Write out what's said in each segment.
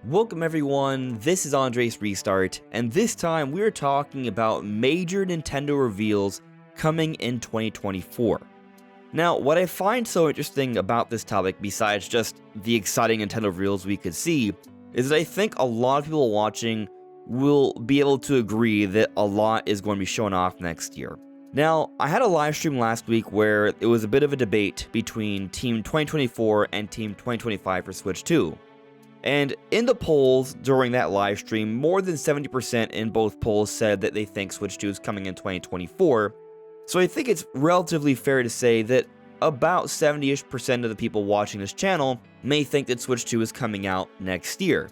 Welcome everyone, this is Andres Restart, and this time we are talking about major Nintendo reveals coming in 2024. Now, what I find so interesting about this topic, besides just the exciting Nintendo reveals we could see, is that I think a lot of people watching will be able to agree that a lot is going to be shown off next year. Now, I had a live stream last week where it was a bit of a debate between Team 2024 and Team 2025 for Switch 2. And in the polls during that live stream, more than 70% in both polls said that they think Switch 2 is coming in 2024. So I think it's relatively fair to say that about 70-ish% of the people watching this channel may think that Switch 2 is coming out next year.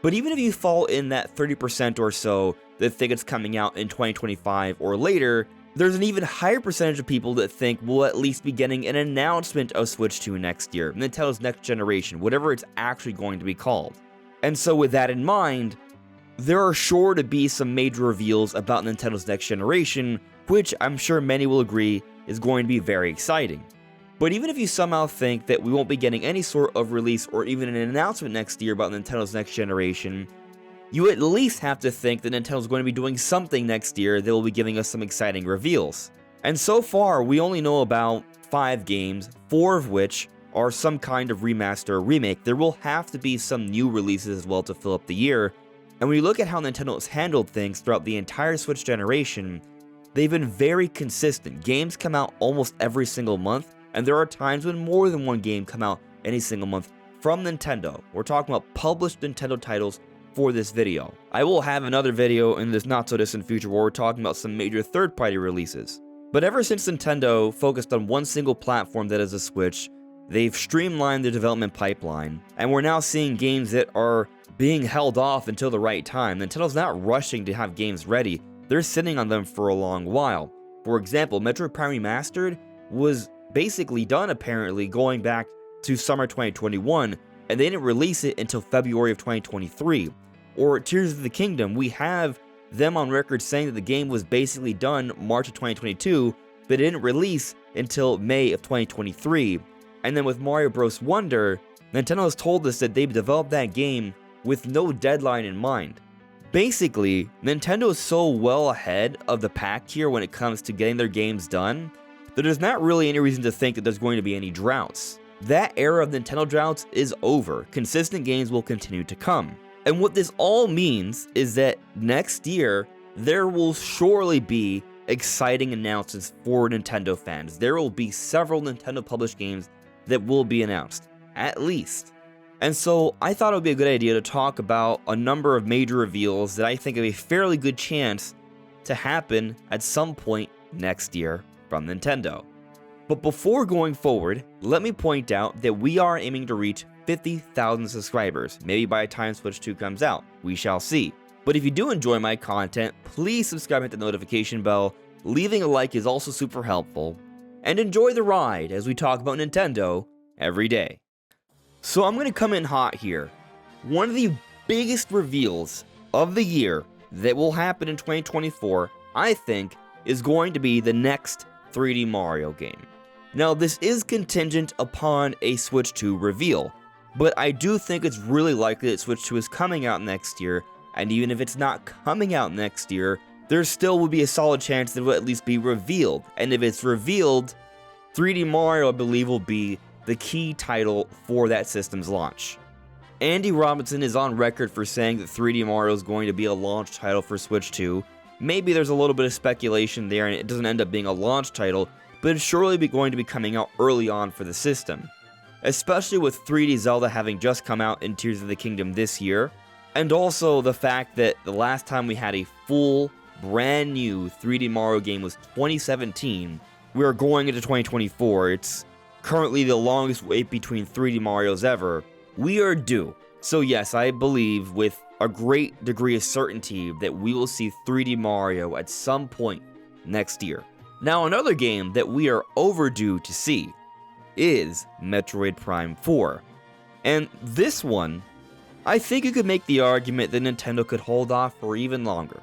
But even if you fall in that 30% or so that think it's coming out in 2025 or later, there's an even higher percentage of people that think we'll at least be getting an announcement of Switch 2 next year, Nintendo's next generation, whatever it's actually going to be called. And so with that in mind, there are sure to be some major reveals about Nintendo's next generation, which I'm sure many will agree is going to be very exciting. But even if you somehow think that we won't be getting any sort of release or even an announcement next year about Nintendo's next generation, you at least have to think that Nintendo's going to be doing something next year that will be giving us some exciting reveals. And so far, we only know about 5 games, 4 of which are some kind of remaster or remake. There will have to be some new releases as well to fill up the year. And when you look at how Nintendo has handled things throughout the entire Switch generation, they've been very consistent. Games come out almost every single month, and there are times when more than one game come out any single month from Nintendo. We're talking about published Nintendo titles for this video. I will have another video in this not so distant future where we're talking about some major third-party releases. But ever since Nintendo focused on one single platform that is the Switch, they've streamlined their development pipeline, and we're now seeing games that are being held off until the right time. Nintendo's not rushing to have games ready, they're sitting on them for a long while. For example, Metroid Prime Remastered was basically done apparently going back to summer 2021, and they didn't release it until February of 2023. Or Tears of the Kingdom, we have them on record saying that the game was basically done March of 2022, but it didn't release until May of 2023. And then with Mario Bros. Wonder, Nintendo has told us that they've developed that game with no deadline in mind. Basically, Nintendo is so well ahead of the pack here when it comes to getting their games done, that there's not really any reason to think that there's going to be any droughts. That era of Nintendo droughts is over. Consistent games will continue to come. And what this all means is that next year, there will surely be exciting announcements for Nintendo fans. There will be several Nintendo published games that will be announced, at least. And so I thought it would be a good idea to talk about a number of major reveals that I think have a fairly good chance to happen at some point next year from Nintendo. But before going forward, let me point out that we are aiming to reach 50,000 subscribers, maybe by the time Switch 2 comes out, we shall see. But if you do enjoy my content, please subscribe and hit the notification bell, leaving a like is also super helpful, and enjoy the ride as we talk about Nintendo every day. So I'm going to come in hot here. One of the biggest reveals of the year that will happen in 2024, I think, is going to be the next 3D Mario game. Now, this is contingent upon a Switch 2 reveal, but I do think it's really likely that Switch 2 is coming out next year, and even if it's not coming out next year, there still would be a solid chance that it will at least be revealed. And if it's revealed, 3D Mario, I believe, will be the key title for that system's launch. Andy Robinson is on record for saying that 3D Mario is going to be a launch title for Switch 2. Maybe there's a little bit of speculation there and it doesn't end up being a launch title, but it's surely going to be coming out early on for the system. Especially with 3D Zelda having just come out in Tears of the Kingdom this year, and also the fact that the last time we had a full, brand new 3D Mario game was 2017, we are going into 2024, it's currently the longest wait between 3D Marios ever. We are due. So yes, I believe with a great degree of certainty that we will see 3D Mario at some point next year. Now, another game that we are overdue to see is Metroid Prime 4. And this one, I think you could make the argument that Nintendo could hold off for even longer.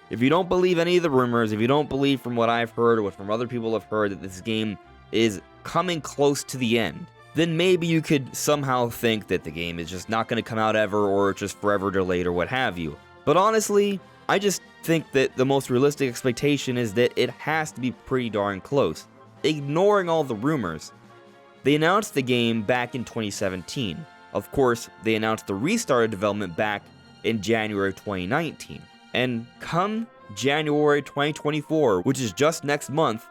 If you don't believe any of the rumors, if you don't believe from what I've heard or what from other people have heard that this game is coming close to the end, then maybe you could somehow think that the game is just not going to come out ever, or it's just forever delayed or what have you. But honestly, I just think that the most realistic expectation is that it has to be pretty darn close, ignoring all the rumors. They announced the game back in 2017. Of course, they announced the restart of development back in January of 2019. And come January 2024, which is just next month,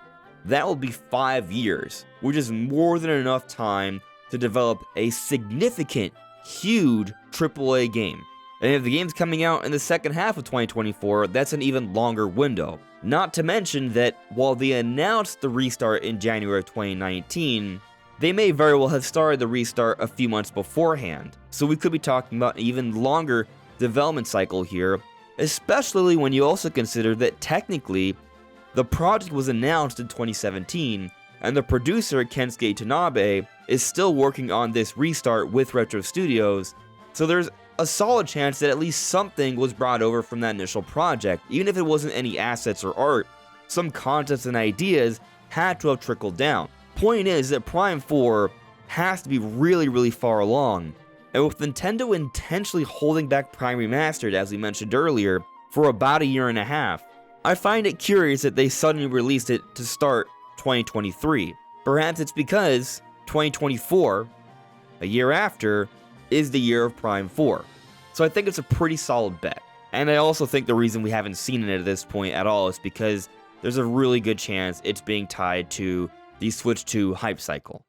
that will be 5 years, which is more than enough time to develop a significant, huge AAA game. And if the game's coming out in the second half of 2024, that's an even longer window. Not to mention that while they announced the restart in January of 2019, they may very well have started the restart a few months beforehand. So we could be talking about an even longer development cycle here, especially when you also consider that technically, the project was announced in 2017, and the producer, Kensuke Tanabe, is still working on this restart with Retro Studios, so there's a solid chance that at least something was brought over from that initial project. Even if it wasn't any assets or art, some concepts and ideas had to have trickled down. Point is that Prime 4 has to be really far along, and with Nintendo intentionally holding back Prime Remastered, as we mentioned earlier, for about a year and a half, I find it curious that they suddenly released it to start 2023. Perhaps it's because 2024, a year after, is the year of Prime 4. So I think it's a pretty solid bet. And I also think the reason we haven't seen it at this point at all is because there's a really good chance it's being tied to the Switch 2 hype cycle.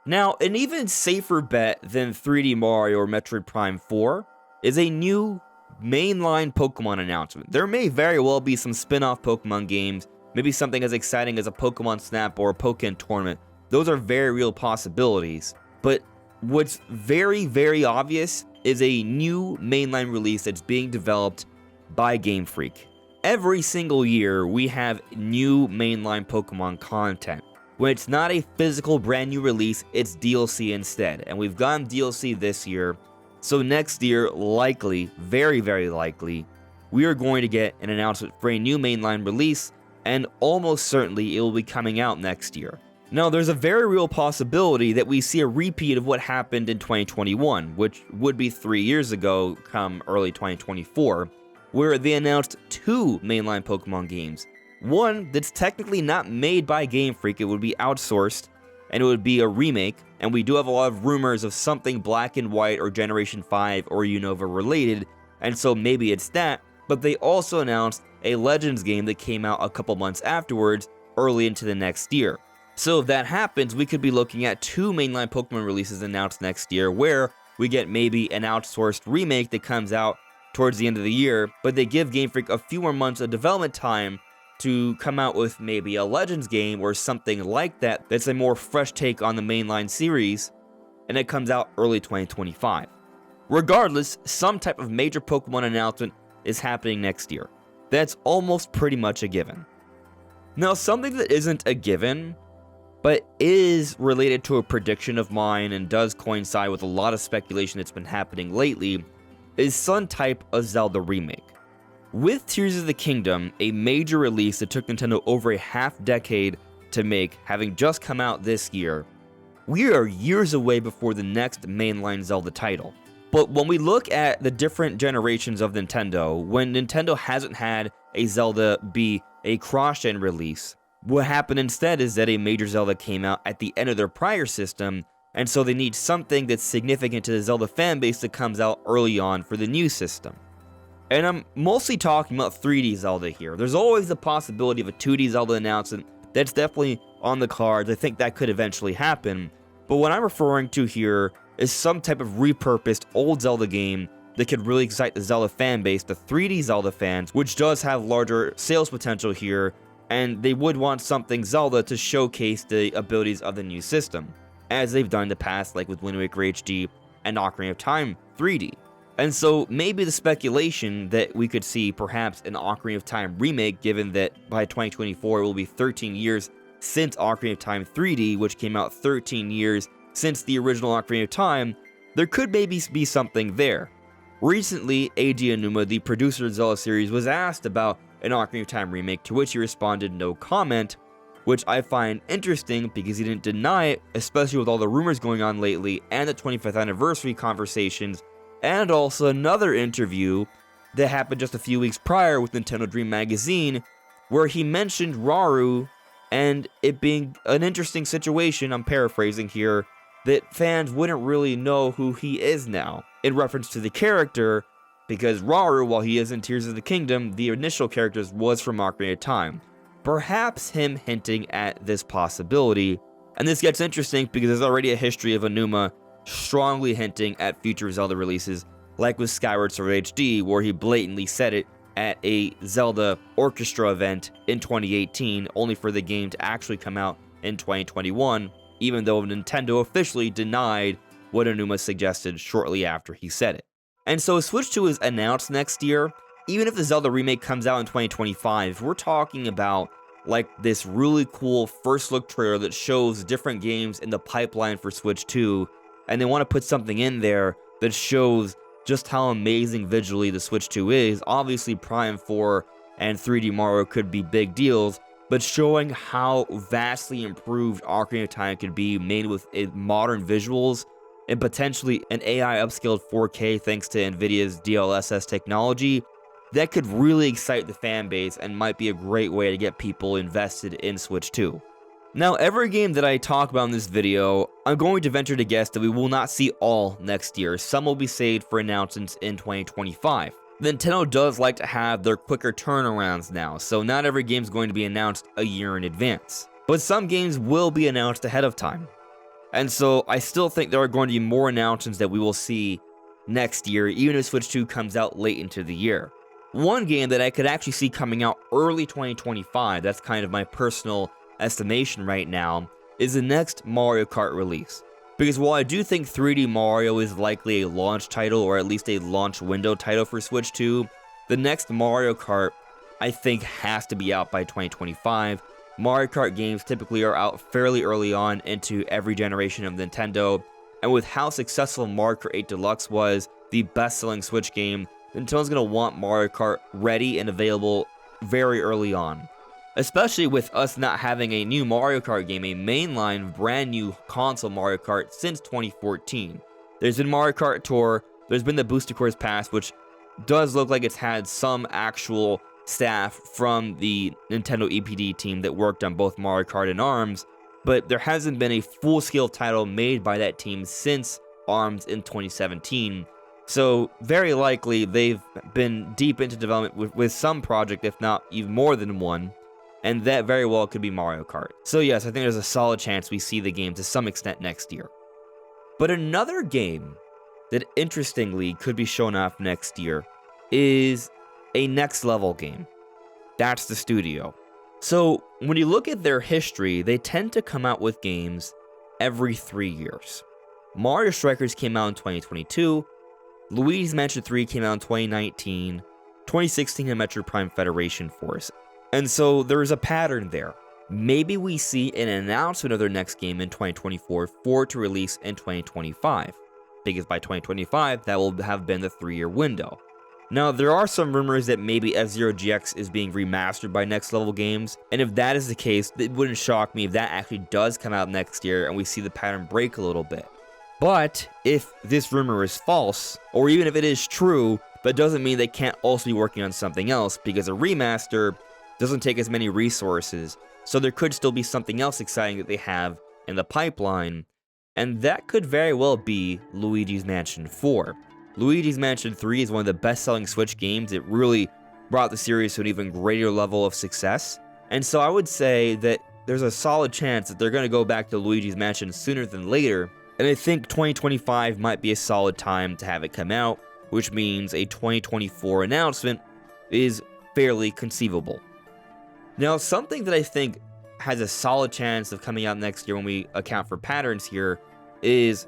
Now, an even safer bet than 3D Mario or Metroid Prime 4 is a new mainline Pokemon announcement. There may very well be some spin-off Pokemon games, maybe something as exciting as a Pokemon Snap or a Pokken Tournament. Those are very real possibilities. But what's very obvious is a new mainline release that's being developed by Game Freak. Every single year, we have new mainline Pokemon content. When it's not a physical brand new release, it's DLC instead. And we've gotten DLC this year. So next year, likely, very likely, we are going to get an announcement for a new mainline release, and almost certainly it will be coming out next year. Now, there's a very real possibility that we see a repeat of what happened in 2021, which would be 3 years ago come early 2024, where they announced 2 mainline Pokemon games. One that's technically not made by Game Freak, it would be outsourced, and it would be a remake, and we do have a lot of rumors of something Black and White or Generation 5 or Unova related, and so maybe it's that, but they also announced a Legends game that came out a couple months afterwards, early into the next year. So if that happens, we could be looking at 2 mainline Pokemon releases announced next year, where we get maybe an outsourced remake that comes out towards the end of the year, but they give Game Freak a few more months of development time to come out with maybe a Legends game or something like that that's a more fresh take on the mainline series, and it comes out early 2025. Regardless, some type of major Pokemon announcement is happening next year. That's almost pretty much a given. Now, something that isn't a given, but is related to a prediction of mine and does coincide with a lot of speculation that's been happening lately, is some type of Zelda remake. With Tears of the Kingdom, a major release that took Nintendo over a half-decade to make, having just come out this year, we are years away before the next mainline Zelda title. But when we look at the different generations of Nintendo, when Nintendo hasn't had a Zelda be a cross-gen release, what happened instead is that a major Zelda came out at the end of their prior system, and so they need something that's significant to the Zelda fanbase that comes out early on for the new system. And I'm mostly talking about 3D Zelda here. There's always the possibility of a 2D Zelda announcement. That's definitely on the cards. I think that could eventually happen. But what I'm referring to here is some type of repurposed old Zelda game that could really excite the Zelda fanbase, the 3D Zelda fans, which does have larger sales potential here, and they would want something Zelda to showcase the abilities of the new system, as they've done in the past, like with Wind Waker HD and Ocarina of Time 3D. And so maybe the speculation that we could see perhaps an Ocarina of Time remake, given that by 2024 it will be 13 years since Ocarina of Time 3D, which came out 13 years since the original Ocarina of Time, there could maybe be something there. Recently, Eiji Aonuma, the producer of the Zelda series, was asked about an Ocarina of Time remake, to which he responded no comment, which I find interesting because he didn't deny it, especially with all the rumors going on lately and the 25th anniversary conversations, and also another interview that happened just a few weeks prior with Nintendo Dream Magazine, where he mentioned Rauru and it being an interesting situation, I'm paraphrasing here, that fans wouldn't really know who he is now, in reference to the character, because Rauru, while he is in Tears of the Kingdom, the initial character was from Ocarina of Time. Perhaps him hinting at this possibility, and this gets interesting because there's already a history of Aonuma strongly hinting at future Zelda releases, like with Skyward Sword HD, where he blatantly said it at a Zelda Orchestra event in 2018, only for the game to actually come out in 2021, even though Nintendo officially denied what Aonuma suggested shortly after he said it. And so Switch 2 is announced next year. Even if the Zelda remake comes out in 2025, we're talking about like this really cool first look trailer that shows different games in the pipeline for Switch 2, and they want to put something in there that shows just how amazing visually the Switch 2 is. Obviously Prime 4 and 3D Mario could be big deals, but showing how vastly improved Ocarina of Time could be made with modern visuals and potentially an AI upscaled 4K thanks to Nvidia's DLSS technology, that could really excite the fan base and might be a great way to get people invested in Switch 2. Now, every game that I talk about in this video, I'm going to venture to guess that we will not see all next year. Some will be saved for announcements in 2025. Nintendo does like to have their quicker turnarounds now, so not every game is going to be announced a year in advance. But some games will be announced ahead of time. And so I still think there are going to be more announcements that we will see next year, even if Switch 2 comes out late into the year. One game that I could actually see coming out early 2025, that's kind of my personal estimation right now, is the next Mario Kart release. Because while I do think 3D Mario is likely a launch title, or at least a launch window title for Switch 2, the next Mario Kart I think has to be out by 2025. Mario Kart games typically are out fairly early on into every generation of Nintendo, and with how successful Mario Kart 8 Deluxe was, the best-selling Switch game, Nintendo's going to want Mario Kart ready and available very early on. Especially with us not having a new Mario Kart game, a mainline brand new console Mario Kart since 2014. There's been Mario Kart Tour, there's been the Booster Course Pass, which does look like it's had some actual staff from the Nintendo EPD team that worked on both Mario Kart and ARMS, but there hasn't been a full-scale title made by that team since ARMS in 2017. So very likely they've been deep into development with some project, if not even more than one, and that very well could be Mario Kart. So yes, I think there's a solid chance we see the game to some extent next year. But another game that interestingly could be shown off next year is a next level game. That's the studio. So when you look at their history, they tend to come out with games every 3 years. Mario Strikers came out in 2022, Luigi's Mansion 3 came out in 2019, 2016 had Metroid Prime Federation Force. And so there is a pattern there. Maybe we see an announcement of their next game in 2024 for it to release in 2025. Because by 2025, that will have been the 3-year window. Now, there are some rumors that maybe F-Zero GX is being remastered by Next Level Games, and if that is the case, it wouldn't shock me if that actually does come out next year and we see the pattern break a little bit. But if this rumor is false, or even if it is true, that doesn't mean they can't also be working on something else, because a remaster doesn't take as many resources, so there could still be something else exciting that they have in the pipeline, and that could very well be Luigi's Mansion 4. Luigi's Mansion 3 is one of the best-selling Switch games. It really brought the series to an even greater level of success. And so I would say that there's a solid chance that they're going to go back to Luigi's Mansion sooner than later. And I think 2025 might be a solid time to have it come out, which means a 2024 announcement is fairly conceivable. Now, something that I think has a solid chance of coming out next year when we account for patterns here is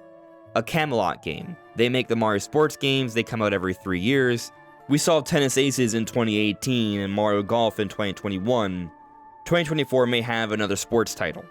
a Camelot game. They make the Mario Sports games, they come out every 3 years. We saw Tennis Aces in 2018 and Mario Golf in 2021. 2024 may have another sports title.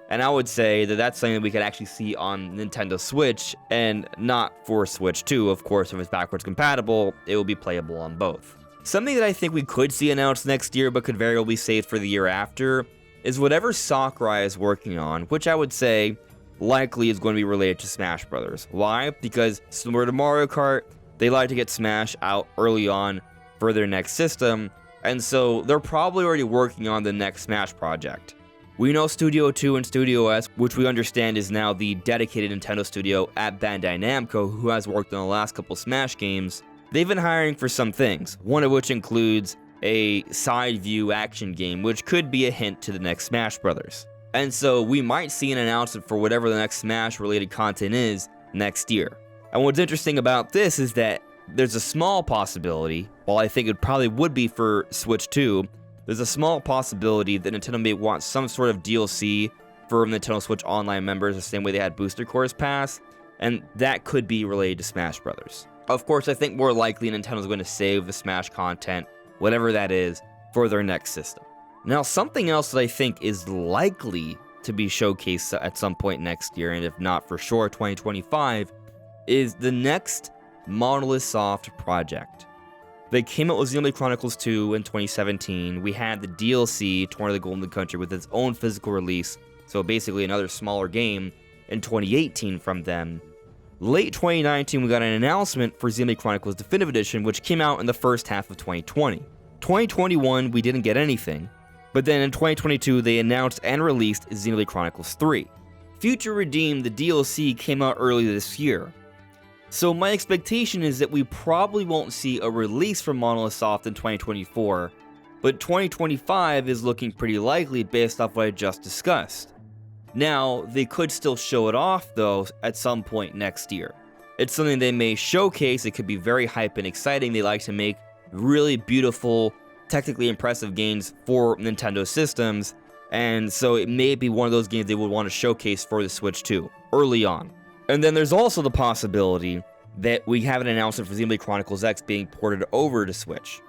And I would say that that's something that we could actually see on Nintendo Switch, and not for Switch 2, of course. If it's backwards compatible, it will be playable on both. Something that I think we could see announced next year, but could very well be saved for the year after, is whatever Sakurai is working on, which I would say likely is going to be related to Smash Brothers. Why? Because similar to Mario Kart, they like to get Smash out early on for their next system, and so they're probably already working on the next Smash project. We know Studio 2 and Studio S, which we understand is now the dedicated Nintendo studio at Bandai Namco, who has worked on the last couple Smash games. They've been hiring for some things, one of which includes a side view action game, which could be a hint to the next Smash Brothers. And so we might see an announcement for whatever the next Smash related content is next year. And what's interesting about this is that there's a small possibility, while I think it probably would be for Switch 2, there's a small possibility that Nintendo may want some sort of DLC for Nintendo Switch Online members, the same way they had Booster Course Pass, and that could be related to Smash Brothers. Of course, I think more likely Nintendo's going to save the Smash content, whatever that is, for their next system. Now, something else that I think is likely to be showcased at some point next year, and if not for sure 2025, is the next Monolith Soft project. They came out with Xenoblade Chronicles 2 in 2017. We had the DLC, Torn of the Golden Country, with its own physical release, so basically another smaller game, in 2018 from them. Late 2019, we got an announcement for Xenoblade Chronicles Definitive Edition, which came out in the first half of 2020. 2021, we didn't get anything, but then in 2022, they announced and released Xenoblade Chronicles 3. Future Redeemed, the DLC, came out early this year. So my expectation is that we probably won't see a release from Monolith Soft in 2024, but 2025 is looking pretty likely based off what I just discussed. Now, they could still show it off though at some point next year. It's something they may showcase. It could be very hype and exciting. They like to make really beautiful, technically impressive games for Nintendo systems, and so it may be one of those games they would want to showcase for the Switch 2 early on. And then there's also the possibility that we have an announcement for Xenoblade Chronicles X being ported over to Switch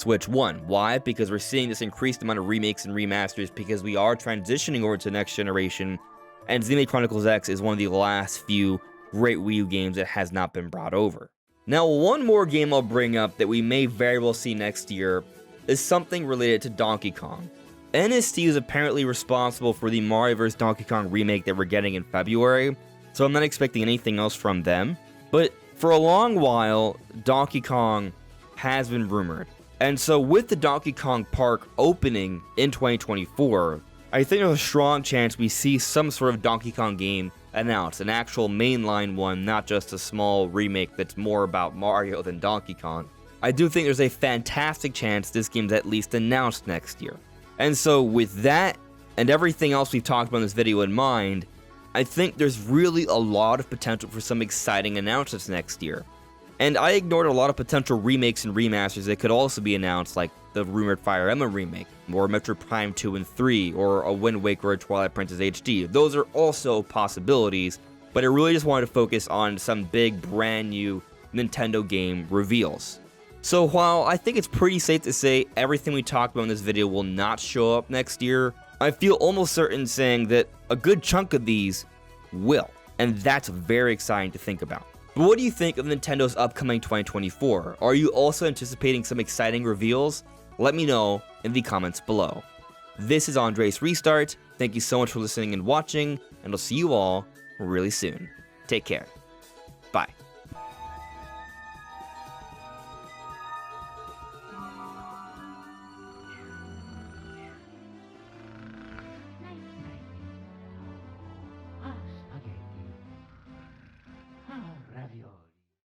1. Why? Because we're seeing this increased amount of remakes and remasters because we are transitioning over to the next generation, and Xenoblade Chronicles X is one of the last few great Wii U games that has not been brought over. Now, one more game I'll bring up that we may very well see next year is something related to Donkey Kong. NST is apparently responsible for the Mario vs. Donkey Kong remake that we're getting in February, so I'm not expecting anything else from them. But for a long while, Donkey Kong has been rumored. And so with the Donkey Kong Park opening in 2024, I think there's a strong chance we see some sort of Donkey Kong game announced, an actual mainline one, not just a small remake that's more about Mario than Donkey Kong. I do think there's a fantastic chance this game's at least announced next year. And so with that and everything else we've talked about in this video in mind, I think there's really a lot of potential for some exciting announcements next year. And I ignored a lot of potential remakes and remasters that could also be announced, like the rumored Fire Emblem remake, or Metroid Prime 2 and 3, or a Wind Waker or Twilight Princess HD. Those are also possibilities, but I really just wanted to focus on some big brand new Nintendo game reveals. So while I think it's pretty safe to say everything we talked about in this video will not show up next year, I feel almost certain saying that a good chunk of these will, and that's very exciting to think about. But what do you think of Nintendo's upcoming 2024? Are you also anticipating some exciting reveals? Let me know in the comments below. This is Andres Restart. Thank you so much for listening and watching, and I'll see you all really soon. Take care.